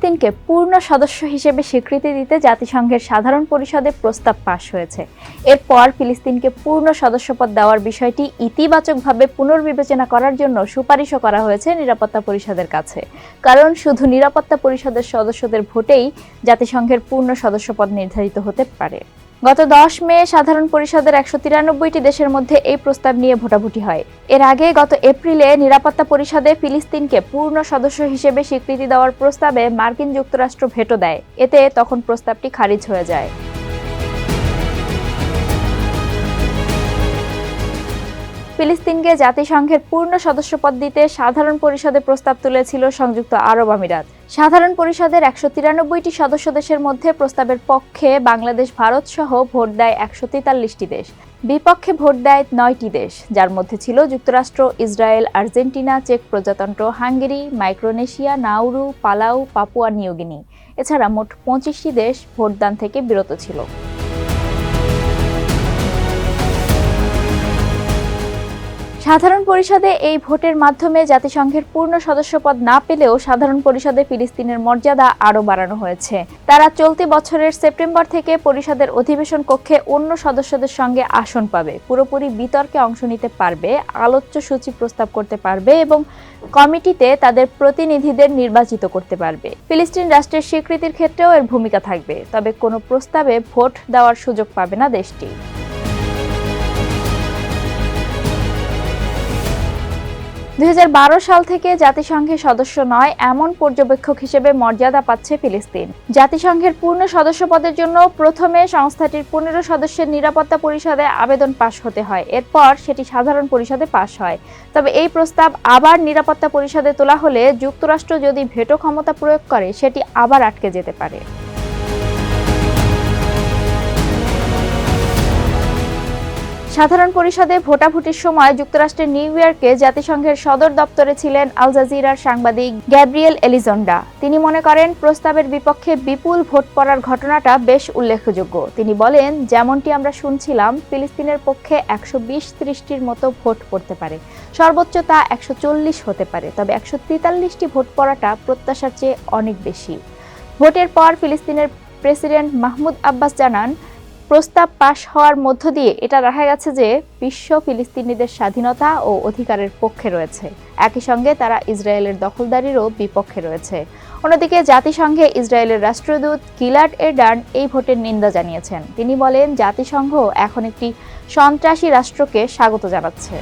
ফিলিস্তিনকে পূর্ণ সদস্য হিসেবে স্বীকৃতি দিতে জাতিসংঘের সাধারণ পরিষদে প্রস্তাব পাস হয়েছে। এরপর ফিলিস্তিনকে পূর্ণ সদস্যপদ দেওয়ার বিষয়টি ইতিবাচকভাবে পুনর্বিবেচনা করার জন্য সুপারিশও করা হয়েছে নিরাপত্তা পরিষদের কাছে। কারণ শুধু নিরাপত্তা পরিষদের সদস্যদের ভোটেই জাতিসংঘের পূর্ণ সদস্যপদ নির্ধারিত হতে পারে। গত 10 মে সাধারণ পরিষদের 193টি দেশের মধ্যে এই প্রস্তাব নিয়ে ভোটাভুটি হয়। এর আগে গত এপ্রিলে নিরাপত্তা পরিষদে ফিলিস্তিনকে পূর্ণ সদস্য হিসেবে স্বীকৃতি দেওয়ার প্রস্তাবে মার্কিন যুক্তরাষ্ট্র ভেটো দেয়। এতে তখন প্রস্তাবটি খারিজ হয়ে যায়। ফিলিস্তিনকে জাতিসংঘের পূর্ণ সদস্যপদ দিতে সাধারণ পরিষদে প্রস্তাব তুলেছিল সংযুক্ত আরব আমিরাত। সাধারণ পরিষদের 193টি সদস্য দেশের মধ্যে প্রস্তাবের পক্ষে বাংলাদেশ, ভারত সহ ভোট দেয় 143টি দেশ। বিপক্ষে ভোট দেয় 9টি দেশ, যার মধ্যে ছিল যুক্তরাষ্ট্র, ইসরায়েল, আর্জেন্টিনা, চেক প্রজাতন্ত্র, Hungary, Micronesia, Nauru, Palau, Papua New Guinea. এছাড়া মোট 25টি দেশ ভোটদান থেকে বিরত ছিল। সাধারণ পরিষদে এই ভোটের মাধ্যমে জাতিসংঘের পূর্ণ সদস্যপদ না পেলেও সাধারণ পরিষদে ফিলিস্তিনের মর্যাদা আরও বাড়ানো হয়েছে। তারা চলতি বছরের সেপ্টেম্বর থেকে পরিষদের অধিবেশন কক্ষে অন্য সদস্যদের সঙ্গে আসন পাবে, পুরোপুরি বিতর্কে অংশ নিতে পারবে, আলোচ্য সূচি প্রস্তাব করতে পারবে এবং কমিটিতে তাদের প্রতিনিধিদের নির্বাচিত করতে পারবে। ফিলিস্তিন রাষ্ট্রের স্বীকৃতির ক্ষেত্রেও এর ভূমিকা থাকবে, তবে কোনো প্রস্তাবে ভোট দেওয়ার সুযোগ পাবে না দেশটি। 2012 সাল থেকে জাতিসংঘের সদস্য নয় এমন পর্যবেক্ষক হিসেবে মর্যাদা পাচ্ছে ফিলিস্তিন। জাতিসংঘের পূর্ণ সদস্যপদের জন্য প্রথমে সংস্থাটির 15 সদস্যের নিরাপত্তা পরিষদে আবেদন পাস হতে হয়, এরপর সেটি সাধারণ পরিষদে পাস হয়। তবে এই প্রস্তাব আবার নিরাপত্তা পরিষদে তোলা হলে যুক্তরাষ্ট্র যদি ভেটো ক্ষমতা প্রয়োগ করে সেটি আবার আটকে যেতে পারে। সাধারণ পরিষদে ভোটাভুটির সময় যুক্তরাষ্ট্রের নিউ ইয়র্কে জাতিসংঘের সদর দপ্তরে ছিলেন আল জাজিরার সাংবাদিক গ্যাব্রিয়েল এলিজন্ডা। তিনি মনে করেন প্রস্তাবের বিপক্ষে বিপুল ভোট পড়ার ঘটনাটা বেশ উল্লেখযোগ্য। তিনি বলেন, যেমনটি আমরা শুনছিলাম, ফিলিস্তিনের পক্ষে 120-30টির মতো ভোট পড়তে পারে, সর্বোচ্চ তা 140 হতে পারে, তবে 143টি ভোট পড়াটা প্রত্যাশার চেয়ে অনেক বেশি। ভোটের পর ফিলিস্তিনের প্রেসিডেন্ট মাহমুদ আব্বাস জানান, প্রস্তাব পাশ হওয়ার মধ্য দিয়ে এটা দেখা গেছে যে বিশ্ব ফিলিস্তিনিদের স্বাধীনতা ও অধিকারের পক্ষে রয়েছে। একই সঙ্গে তারা ইসরায়েলের দখলদারিরও বিপক্ষে রয়েছে। অন্যদিকে জাতিসংঘে ইসরায়েলের রাষ্ট্রদূত গিলাড এরডান এই ভোটের নিন্দা জানিয়েছেন। তিনি বলেন, জাতিসংঘ এখন একটি সন্ত্রাসী রাষ্ট্রকে স্বাগত জানাচ্ছে।